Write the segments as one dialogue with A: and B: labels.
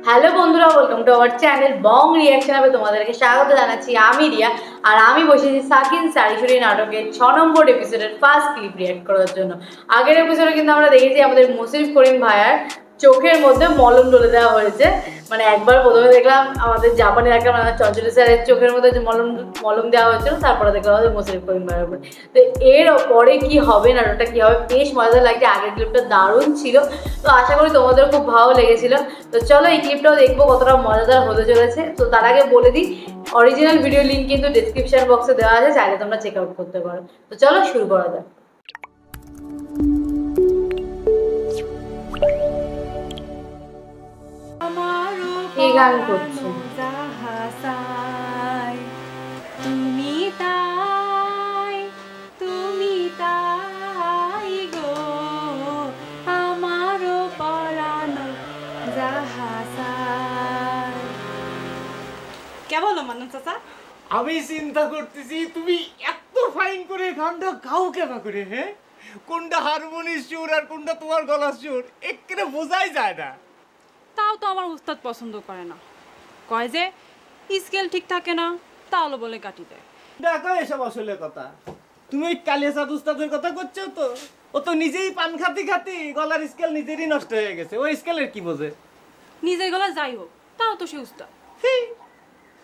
A: Hello বন্ধুরা, welcome to our channel Bong reaction. হবে তোমাদেরকে স্বাগত জানাচ্ছি। আমি রিয়া, আর আমি বসেছি সাকিন সারিসুরি নাটকের 6 নম্বর এপিসোডের ফার্স্ট ক্লিপ রিয়াক্ট করার জন্য। আগের এপিসোডে কিন্তু আমরা দেখেছি আমাদের মুশরিফ করিম ভাইয়ার চোখের মধ্যে মলম ডলে দেওয়া হয়েছে। মানে একবার প্রথমে দেখলাম আমাদের জাপানের একটা চঞ্চল স্যারের চোখের মধ্যে যে মলম দেওয়া হয়েছিল, তারপরে দেখলাম আমাদের মুশরিফ করিম ভাইয়ের উপরে। তো এর পরে কি হবে, নাটকটা কি হবে, বেশ মজাদার লাগছে। আগের ক্লিপটা দারুণ ছিল, তো আশা করি তোমাদের খুব ভালো লেগেছিল। তো চলো এই ক্লিপটাও দেখবো কতটা মজাদার হতে চলেছে। তো তার আগে বলে দিই, অরিজিনাল ভিডিও লিঙ্ক কিন্তু ডিসক্রিপশন বক্সে দেওয়া আছে, চাইলে তোমরা চেক আউট করতে পারো। তো চলো শুরু করা যাক। কে গান করছে?
B: তুমি তাই, তুমি তাই গো আমারও পরানো জাহাসাই। কে বলো মান্নান চাচা?
C: আমি চিন্তা করতেছি তুমি এত ফাইন করে গানটা গাও কেমন করে? হ্যাঁ, কোনটা হারমোনির সুর আর কোনটা তোমার গলার সুর একেবারে বোঝাই যায় না।
B: তাও তো আমার উস্তাদ পছন্দ করে না, কয় যে স্কেল ঠিক থাকে না, তাহলে বলে কাটি দেয়।
C: দেখো এসব আসলে কথা। তুমি ওই কালিয়াসাদ উস্তাদের কথা করছো তো? ও তো নিজেই পান খাতি খাতি গলার স্কেল নিজেরই নষ্ট হয়ে গেছে। ওই স্কেলের কি বোঝে?
B: নিজের গলা যাই হোক, তাও তো সে উস্তাদ।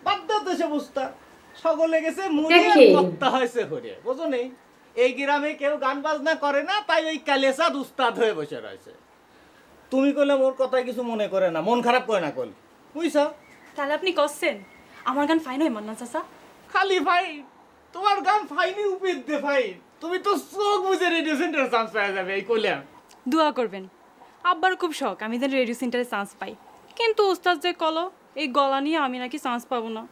C: বাধ্য তো সে উস্তাদ। সকলে গেছে মুড়ি আর কর্তা হয়েছে হরে, বোঝো নেই? এই গ্রামে কেউ গান বাজনা করে না, তাই ওই কালিয়াসাদ উস্তাদ হয়ে বসে রয়েছে। তুমি কইলে মোর কথায় কিছু মনে করে না, মন খারাপ করে না কল, বুঝছো?
B: তাহলে আপনি করছেন আমার গান ফাইন হয় মান্নান চাচা?
C: খালি ফাইন? তোমার গান ফাইনই উপের দে ফাইন। তুমি তো চোখ বুঝে রেডিও সেন্টারে চান্স পাওয়া যাবে এই কইলাম।
B: দোয়া করবেন, আব্বার খুব শখ আমি যেন রেডিও সেন্টারে চান্স পাই, কিন্তু উস্তাদ যে কলো এই গলা নিয়ে আমি নাকি চান্স পাবো না।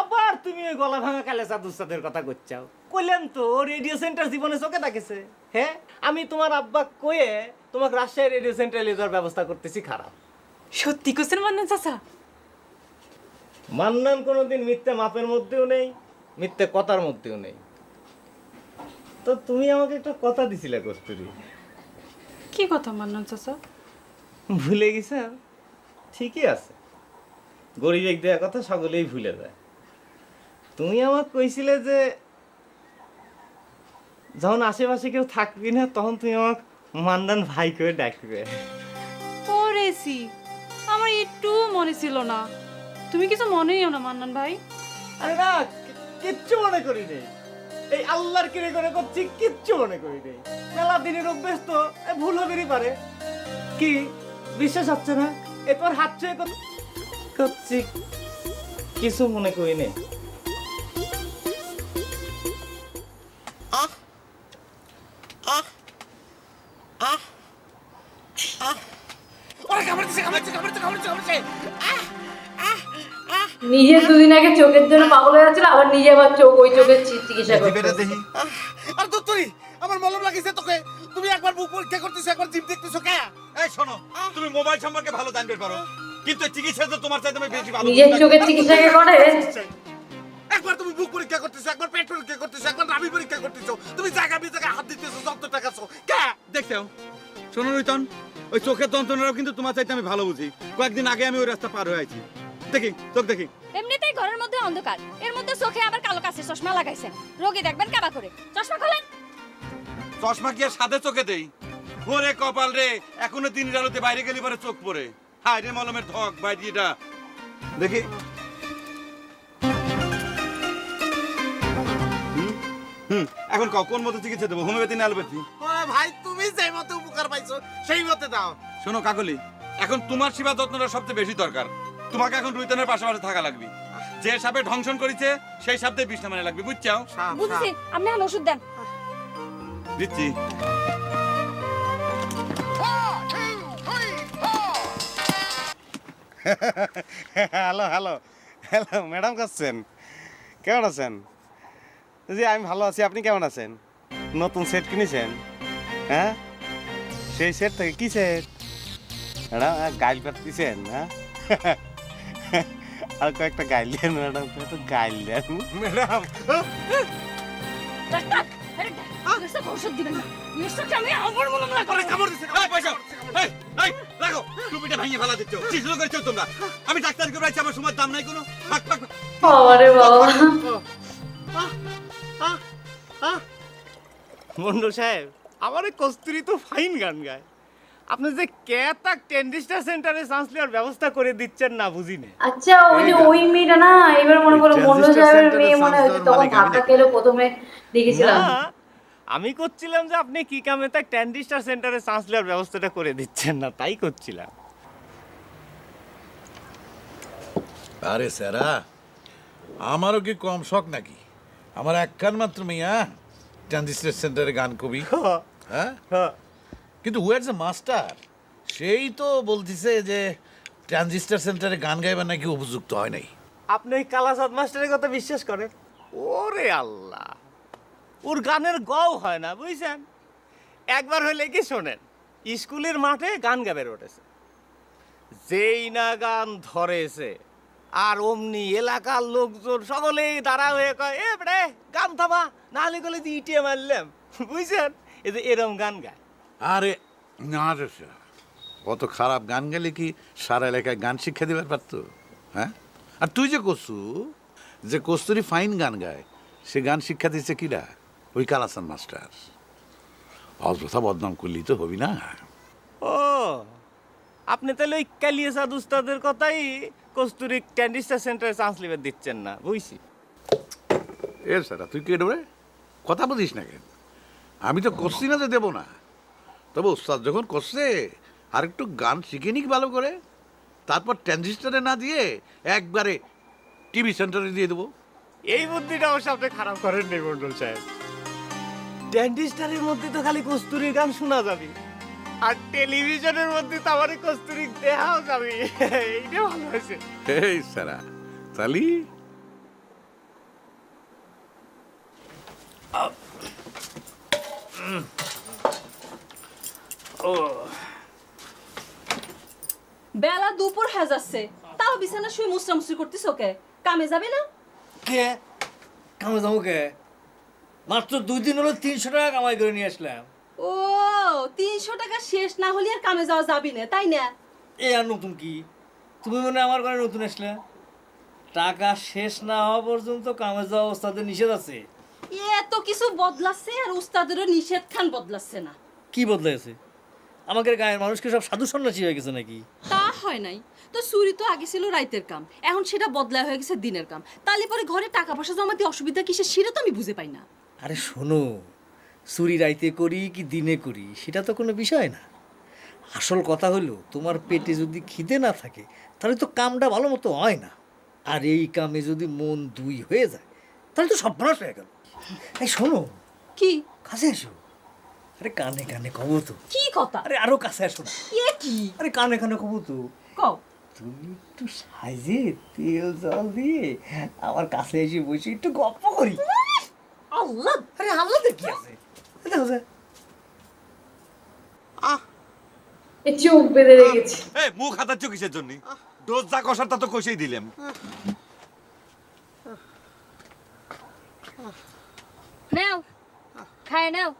C: আবার তুমি ওই গলা ভাঙা কালেসাদ উস্তাদের কথা করছাও। কইলাম তো রেডিও সেন্টার জীবনে চোখে দেখেছে। হ্যাঁ, আমি তোমার আব্বা কয়ে তোমাকে রাজশাহী রেডিও সেন্টারে নিয়ে যাওয়ার ব্যবস্থা করতেছি। খারাপ
B: সত্যি কোসেন মান্নান চাচা?
C: মান্নান কোনোদিন মিথ্যে মাপের মধ্যেও নেই, মিথ্যে কথার মধ্যেও নেই। তো তুমি আমাকে একটা কথা দিছিলে কস্তুরি।
B: কি কথা মান্নান চাচা?
C: ভুলে গেছে? ঠিকই আছে, গরিবের দেওয়া কথা সকলেই ভুলে যায়। তুমি আমাকে কইছিলে যে যখন আশেপাশে কেউ থাকবি না, তখন তুমি আমাকে মান্নান ভাই করে ডাকবে।
B: পড়েছি, আমার একটু মনে ছিল না। তুমি কিছু মনেই না মান্নান ভাই?
C: আরে না, কিচ্ছু মনে করি নেই। এই আল্লাহর কিরে করে করছি, কিচ্ছু মনে করি নেই। মেলা দিনের অভ্যেস তো, ভুল হবেরই পারে। কি বিশ্বাস হচ্ছে না? এরপর হাত ছুঁয়ে করছি, কিছু মনে করি নেই।
A: নিজে দুদিন আগে চোখের জন্য পাগল হয়ে যাচ্ছিল, আবার নিজে আবার চোখ ওই চোখের চিকিৎসা করছে।
D: আর তো তুই আমার মলম লাগিছে তোকে, তুমি একবার বুক পরীক্ষা করতেছ, একবার জিম দেখতেছো কে? এই শোনো, তুমি মোবাইল সম্পর্কে ভালো জানতে পারো, কিন্তু চিকিৎসা তো তোমার চাইতে আমি বেশি ভালো।
A: নিজের চোখের চিকিৎসাকে করে।
D: একবার তুমি বুক পরীক্ষা করতেছো, একবার পেট পরীক্ষা করতেছো, একবার নাভি পরীক্ষা করতেছো, তুমি জায়গা বি জায়গা হাত দিতেছো, যত টাকা চাও কে?
E: দেখছো শোনো রুইতন, ওই চোখের যন্ত্রণাটাও কিন্তু তোমার চাইতে আমি ভালো বুঝি। কয়েকদিন আগে আমি ওই রাস্তা পার হয়ে আছি। দেখি চোখ দেখি।
F: এমনিতেই ঘরের মধ্যে অন্ধকার, এর মধ্যে চোখে আবার কালো কাচের চশমা লাগাইছেন। রোগী দেখবেন কাবা করে। চশমা খোলেন।
E: চশমা কি আর সাদে চোখে দেই? ওরে কপাল রে, এখনো দিনের আলোতে বাইরে গেলি পরে চোখ পড়ে। হায় রে মলমের ধক বাইরেটা দেখি। এখন কোন মতো চিকিৎসা দেবো, হোমিওপ্যাথি না অ্যালোপ্যাথি?
D: ও ভাই, তুমি যেই মতে উপকার পাইছো সেই মতে দাও।
E: শোনো কাকলি, এখন তোমার সেবা যত্নটা সবচেয়ে বেশি দরকার। তোমাকে এখন রুইতনের পাশাপাশি থাকা লাগবে। যে সাপে ধ্বংসন করেছে সেই সাপে বিষ নামানো লাগবে, বুঝছো?
F: বুঝছি, আপনি এখন ওষুধ দেন।
E: দিচ্ছি।
G: Hello hello hello madam, Hassan কেমন আছেন? জি আমি ভালো আছি, আপনি কেমন আছেন? নতুন সেট কিনেছেন? হ্যাঁ, সেই সেট থেকে কি সেট ম্যাডাম? গাইল পাচ্ছেন? হ্যাঁ, আর কয়েকটা গাইল দেন ম্যাডাম, কয়েকটা গাইল দেন ম্যাডাম।
F: ওষুধ দিবেন না, আমি আমার মনে
E: কামড় দিছে। এই পয়সা, এই রাখো টুপিটা ভাঙ ভাঙিয়ে ফেলা দিচ্ছ কি শুরু করেছো তোমরা আমি ডাক্তারকে বলেছি আমার সময় দাম নাই কোনো ভাগ ভাগ
A: বাবারে বাবা
C: মন্ডল সাহেব আমার এই কস্তুরি তো ফাইন গান গায়। আপনি যে কেতাক টেন্ডিস্টার সেন্টারে চান্স নেওয়ার ব্যবস্থা করে দিচ্ছেন না বুঝি না।
A: আচ্ছা ওই যে ওই মেয়েটা না এবার মনে করো মন্ডল সাহেবের মেয়ে মনে হয় তখন ধাক্কা খেলো প্রথমে দেখেছিলাম।
C: না, আমি করছিলাম যে আপনি কি কামে তাক টেন্ডিস্টার সেন্টারে চান্স নেওয়ার ব্যবস্থাটা করে দিচ্ছেন না, তাই করছিলাম।
D: আরে স্যারা আমারও কি কম শখ নাকি? আমার একখান মাত্র মেয়া ট্রানজিস্টার সেন্টারে গান কবি, হ্যাঁ? কিন্তু ওয়ার্স এ মাস্টার সেই তো বলতিছে যে ট্রানজিস্টার সেন্টারে গান গাইবার নাকি উপযুক্ত হয় নাই।
C: আপনি কালাচাঁদ মাস্টারের কথা বিশ্বাস করেন? ওরে আল্লাহ, ওর গানের গও হয় না বুঝছেন। একবার হলে কি শোনেন, স্কুলের মাঠে গান গাবে উঠেছে, যেই না গান ধরেছে আর অমনি এলাকার লোকজন সকলেই দাঁড়া হয়ে কয় এ বেড়ে গান থামা, নাহলে গেলে যে ইটিয়ে মারলাম, বুঝছেন। এই যে এরম গান গায়।
D: আরে না রে স্যার, অত খারাপ গান গেলে কি সারা এলাকায় গান শিক্ষা দিবার পারতো? হ্যাঁ, আর তুই যে কসু যে কস্তুরি ফাইন গান গায়, সে গান শিক্ষা দিচ্ছে কিরা? ওই কালাচাঁদ মাস্টার। অযথা বদনাম করলি তো হবি না।
C: ও আপনি তাহলে ওই কালিয়াচাঁদ উস্তাদের কথাই কস্তুরি ট্যান্ডিস্টার সেন্টারে চান্স লিবার দিচ্ছেন না, বুঝছি।
D: এ স্যার তুই কে ডোরে কথা বুঝিস না কেন? আমি তো করছি না যে দেবো না, তবে ওস্তাদ যখন করছে আর একটু গান শিখে নিক ভালো করে, তারপর ট্রানজিস্টারে না দিয়ে একবারে টিভি সেন্টারে দিয়ে দেবো।
C: এই বুদ্ধিটা অবশ্য আপনি খারাপ করেন নি মন্ডল সাহেব। ট্যান্ডিস্টারের মধ্যে তো খালি কস্তুরির গান শোনা যাবে, আর টেলিভিশনের মধ্যে তো আমার কস্তুরি দেখাও যাবে। এইটা ভালো হয়েছে।
D: এই সারা তালি
F: বেলা দুপুর হয়ে যাচ্ছে, তাও বিছানা শুয়ে মুসরামুসরি করতেছ ওকে, কামে যাবে না?
H: কে কামে যাবো কে? মাত্র 2 দিন হলো 300 টাকা কামাই করে নিয়ে আসলাম।
F: ও 300 টাকা শেষ না হলে আর কামে যাওয়া যাবি না, তাই না?
H: এ আর নতুন কি? তুমি মনে হয় আমার ঘরে নতুন আসলে? টাকা শেষ না হওয়া পর্যন্ত কামে যাওয়া ওস্তাদের নিষেধ আছে।
F: এত কিছু বদলাচ্ছে আর উস্তাদেরও নিষেধ খান বদলাচ্ছে না।
H: কি বদলাইছে? আমাদের গায়ের মানুষকে সব সাধু সন্ন্যাসী হয়ে গেছে নাকি?
F: তা হয় নাই তো, চুরি তো আগে ছিল রাইতের কাম, এখন সেটা বদলা হয়ে গেছে দিনের কাম। তাহলে পরে ঘরে টাকা পয়সা জমাতে অসুবিধা কিসে সেটা তো আমি বুঝে পাই না।
H: আরে শোনো, চুরি রাইতে করি কি দিনে করি সেটা তো কোনো বিষয় না। আসল কথা হলো তোমার পেটে যদি খিদে না থাকে তাহলে তো কামটা ভালো মতো হয় না, আর এই কামে যদি মন দুই হয়ে যায় তাহলে তো সব ভ্রষ্ট হয়ে গেল। এই শোনো,
F: কি
H: কাছে এসো। আরে কানে কানে কব তো।
F: কি কথা?
H: আরে আরো কাছে আসো না।
F: এ কি?
H: আরে কানে কানে কব তো।
F: কও।
H: তুমি একটু সাইজে তেল জল দিয়ে আমার কাছে এসে বসে একটু গল্প করি।
F: আল্লাহ,
H: আরে আল্লাহদের কি আছে? দেখো যে
A: এই চোখ বেঁধে রেখেছি।
E: এই মুখ হাতাচ্ছ কিসের জন্য? ডোজ যা কষার তা তো কষেই দিলাম।
F: নাও খায় নাও।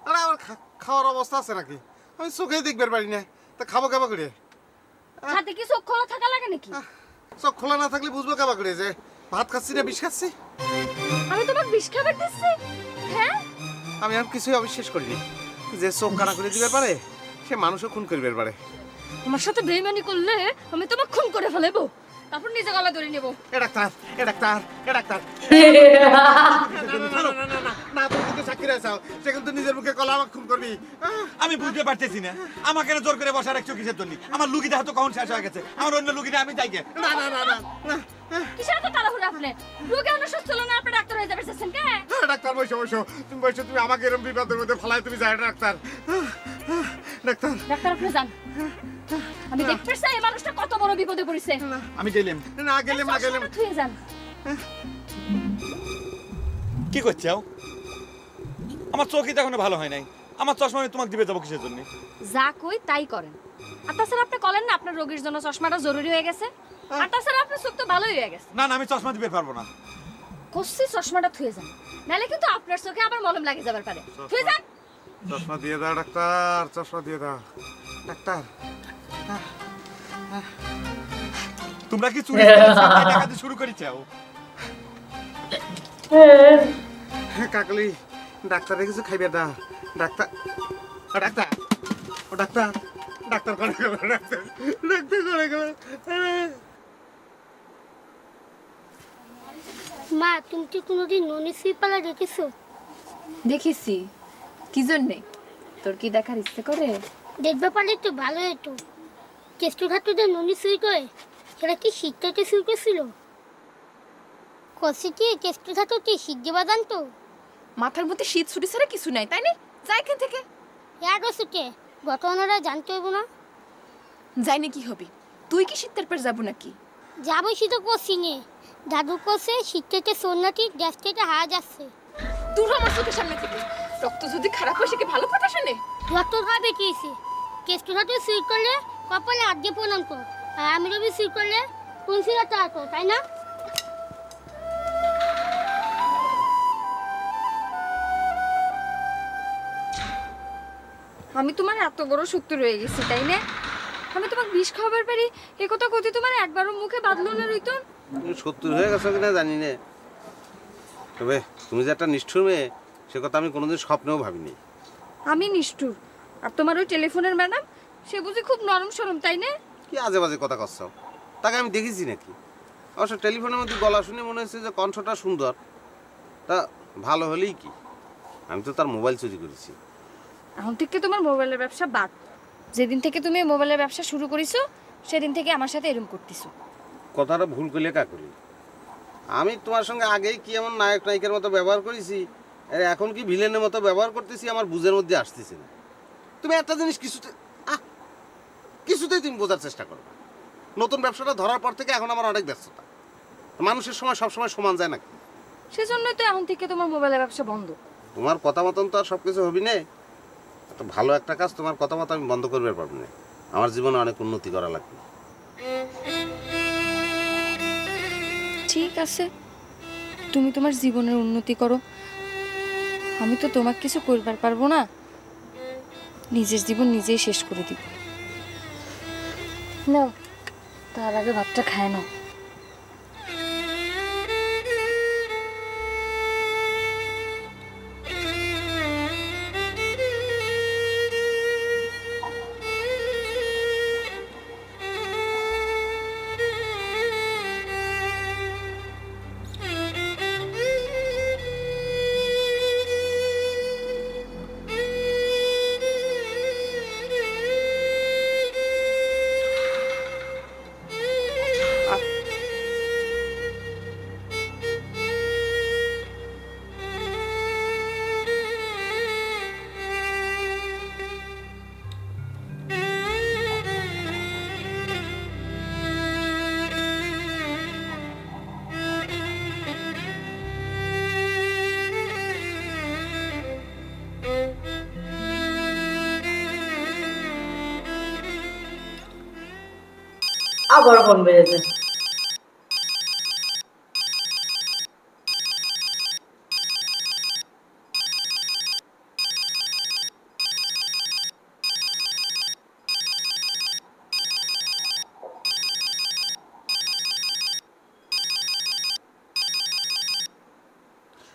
G: আরে আমার খাওয়ার অবস্থা আছে নাকি? আমি চোখেই দেখবার পারি না, তা খাবো কেবা করে?
F: হাতে কি চোখ খোলা থাকা লাগে নাকি?
G: চোখ খোলা না থাকলে বুঝবো কেবা করে যে ভাত খাচ্ছি না বিষ খাচ্ছি?
F: আমি তোমাকে বিষ খাবার দিচ্ছি? হ্যাঁ,
G: আমি আর কিছুই অবিশ্বাস করিনি। যে চোখ কানা করে দিবার পারে সে মানুষও খুন করিবার পারে।
F: আমার সাথে বেইমানি করলে আমি তোমাকে খুন করে ফেলবো, তারপর নিজে গলা ধরে নেব।
G: এ ডাক্তার, এ ডাক্তার, এ ডাক্তার। না তুমি কিন্তু সাক্ষী রাখাও, সে কিন্তু নিজের মুখে কলা আমাকে খুন করবি।
E: আমি বুঝতে পারতেছি না আমাকে জোর করে বসা রাখছো কিসের জন্য? আমার লুকিটা হয়তো কখন শেষ হয়ে গেছে, আমার অন্য লুকিটা আমি যাই গে।
G: না না না না না,
F: কিসের তো তাড়াহুড়ো আপনি? রোগে অন্য সুস্থ হলো না, আপনি ডাক্তার হয়ে যাবেন চাচ্ছেন কে?
G: ডাক্তার বসো বসো, তুমি বসো, তুমি আমাকে এরকম বিপদের মধ্যে ফেলায় তুমি যাই ডাক্তার। ডাক্তার
F: ডাক্তার আপনি যান, আমি দেখতে চাই এই মানুষটা কত বড় বিপদে পড়েছে।
E: আমি গেলাম।
G: না গেলাম না গেলাম।
F: থুয়ে যান।
E: কি করছাও? আমার চোখই তো এখনো ভালো হয় নাই, আমার চশমা আমি তোমাকে দিবে যাবো কিসের জন্য?
F: যা কই তাই করেন। আর তাছাড়া আপনি বলেন না আপনার রোগীর জন্য চশমাটা জরুরি হয়ে গেছে, আর তাছাড়া আপনার চোখ তো ভালোই হয়ে গেছে।
E: না না, আমি চশমা দিবে পারবো না।
F: কষি চশমাটা থুয়ে যান, নাহলে কিন্তু আপনার চোখে আবার মলম লাগে যাবার পারে। থুয়ে যান।
G: চশমা দিয়ে দাও ডাক্তার, চশমা দিয়ে দাও ডাক্তার। তোমরা কি চুরি করে টাকা দিয়ে শুরু করেছাও? কাকলি ডাক্তারে কিছু খাইবে না। ডাক্তার ডাক্তার ডাক্তার ডাক্তার করে গেল, ডাক্তার করে গেল।
I: মা, তুমি কি কোনোদিন ননি সুইপালা দেখেছো?
J: দেখেছি। কি জন্যে? তোর কি দেখার ইচ্ছে করে?
I: দেখবে পারলে তো ভালো হতো। কেষ্টঘাটতে ননি সুই করে সেটা কি শীতটাতে শুরু করেছিল? কষে কি কেষ্টঘাটতে শীত দেওয়া জানতো?
J: মাথার মধ্যে শীত ছুটি ছাড়া কিছু নাই, তাই না? যাই এখান থেকে।
I: এক ওষুধে ঘটনারা জানতে হইব না?
J: যাই কি হবে? তুই কি শীতের পর যাবো নাকি?
I: যাবো শীত করছি নে। দাদু কষে শীতটাতে সন্ন্যাটি গ্যাস থেকে হারা যাচ্ছে।
J: দূর আমার চোখের সামনে থেকে। রক্ত যদি খারাপ হয় সে কি ভালো কথা শোনে?
I: ডক্টর ভাই বেঁকিয়েছে কেষ্টঘাটে সুই করলে কপালে আগে প্রণাম কর, আর আমি রবি সুই করলে তুলসীলতা আতো, তাই না?
J: আমি তোমার এত বড় শত্রু রয়ে গেছি, তাই না? আমি তোমাকে বিষ খাবার পারি এ কথা কতি তোমার একবারও মুখে বাঁধলো না রইতন?
G: তুমি সত্যি হয়ে গেছো কিনা জানি না, তবে তুমি যে একটা নিষ্ঠুর মেয়ে সে কথা আমি কোনোদিন স্বপ্নেও ভাবিনি।
J: আমি নিষ্ঠুর আর তোমার ওই টেলিফোনের ম্যাডাম সে বুঝি খুব নরম সরম, তাই না?
G: কি আজে বাজে কথা করছো? তাকে আমি দেখেছি নাকি? অবশ্য টেলিফোনের মধ্যে গলা শুনে মনে হচ্ছে যে কণ্ঠটা সুন্দর, তা ভালো হলেই কি? আমি তো তার মোবাইল চুরি করেছি।
J: এখন থেকে তোমার মোবাইলের ব্যবসা বাদ। যেদিন থেকে তুমি মোবাইলের ব্যবসা শুরু করেছো সেদিন থেকে আমার সাথে এরকম করতেছো।
G: কথাটা ভুল করলে কাকুলি, আমি তোমার সঙ্গে আগেই কি এমন নায়ক নায়িকার মতো ব্যবহার করেছি, এখন কি ভিলেনের মতো ব্যবহার করতেছি আমার বুঝের মধ্যে আসতেছে না। তুমি একটা জিনিস কিছুতেই তুমি বোঝার চেষ্টা করো। নতুন ব্যবসাটা ধরার পর থেকে এখন আমার অনেক ব্যস্ততা। মানুষের সময় সবসময় সমান যায় নাকি?
J: সেজন্যই তো এখন থেকে তোমার মোবাইলের ব্যবসা বন্ধ।
G: তোমার কথা মতন তো আর সব কিছু হবি না। তো ভালো একটা কাজ তোমার কথা মতো আমি বন্ধ করবে পারবো না। আমার জীবনে অনেক উন্নতি করা লাগবে।
J: ঠিক আছে, তুমি তোমার জীবনের উন্নতি করো, আমি তো তোমাকে কিছু করবার পারবো না। নিজের জীবন নিজেই শেষ করে দিব। নাও, তার আগে ভাতটা খায় নাও।
A: আবার ফোন বেজেছে।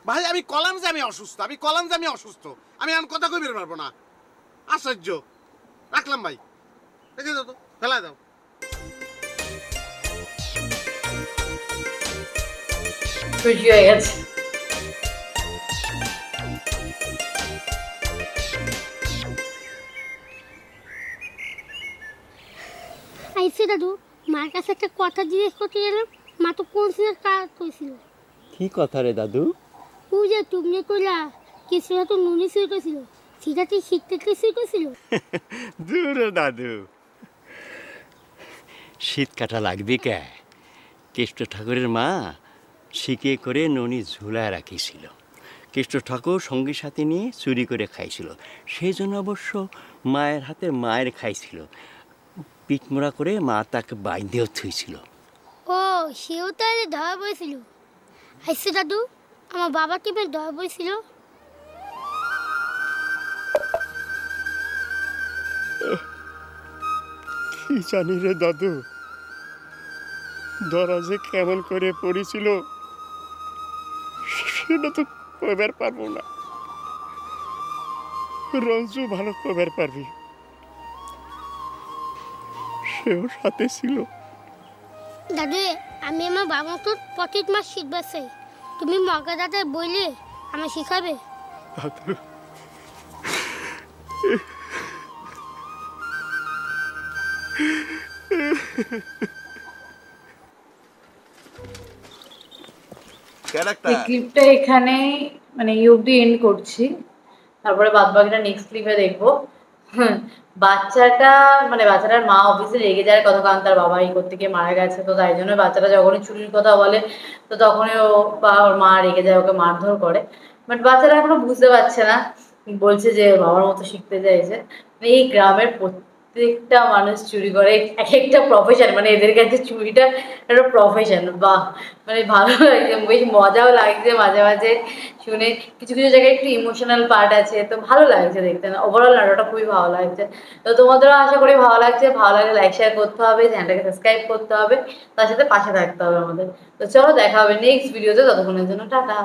G: ভাই আমি কলাম যে আমি অসুস্থ, আমি এখন কথা কই বের পারবো না। আশ্চর্য। রাখলাম ভাই, রেখে দাও তো, ফেলা দাও।
A: খুশি হয়ে গেছে।
I: আইসে দাদু, মার কাছে একটা কথা জিজ্ঞেস করতে গেলাম, মা তো কোন সিনের কাজ কইছিল।
K: কি কথা রে দাদু?
I: ও যে তুমি কইলা কিছু তো নুনি শুরু করেছিল, সেটা কি শিখতে শুরু করেছিল?
K: দূর দাদু, শীত কাটা লাগবে কে? কেষ্ট ঠাকুরের মা শিকে করে ননি ঝুলায় রাখিছিল। কেষ্ট ঠাকুর সঙ্গী সাথে নিয়ে চুরি করে খাইছিল, সেই জন্য অবশ্য মায়ের হাতে মায়ের খাইছিল। পিঠমোড়া করে মা তাকে বাইন্ধেও থুইছিল।
I: ও, সেও তাহলে ধরা পড়েছিল। আইসে দাদু, আমার বাবা টিপে ধরা পড়েছিল।
G: কি জানি রে দাদু, ধরা যে কেমন করে পড়েছিল সেটা তো কইবার পারবো না। রঞ্জু ভালো কইবার পারবি, সেও সাথে ছিল।
I: দাদু আমি আমার বাবা তো পকেট মাছ শিখবে চাই, তুমি মগা দাদা বইলে আমার শিখাবে?
G: দাদু
A: এই ক্লিপটা এখানে মানে ইউবডি এন্ড করছি, তারপরে বাদ বাকিটা নেক্সট ক্লিপে দেখবো। বাচ্চাটা মানে বাচ্চাটার মা অফিসে রেগে যাওয়ার কথা, কারণ তার বাবা এই করতে গিয়ে মারা গেছে। তো তাই জন্য বাচ্চাটা যখনই চুরির কথা বলে তো তখনই ও বা ওর মা রেগে যায়, ওকে মারধর করে। বাট বাচ্চাটা এখনো বুঝতে পারছে না, বলছে যে বাবার মতো শিখতে চাইছে। এই গ্রামের প্রত্যেকটা মানুষ চুরি করে, এক একটা প্রফেশন, মানে এদের কাছে চুরিটা একটা প্রফেশন। বাহ, মানে ভালো লাগছে, বেশ মজাও লাগছে মাঝে মাঝে শুনে। কিছু কিছু জায়গায় একটু ইমোশনাল পার্ট আছে, তো ভালো লাগছে দেখতে। না ওভারঅল নাটকটা খুবই ভালো লাগছে। তো তোমাদেরও আশা করি ভালো লাগছে। ভালো লাগলে লাইক শেয়ার করতে হবে, চ্যানেলটাকে সাবস্ক্রাইব করতে হবে, তার সাথে পাশে থাকতে হবে আমাদের। তো চলো দেখা হবে নেক্সট ভিডিওতে, ততক্ষণের জন্য টাটা।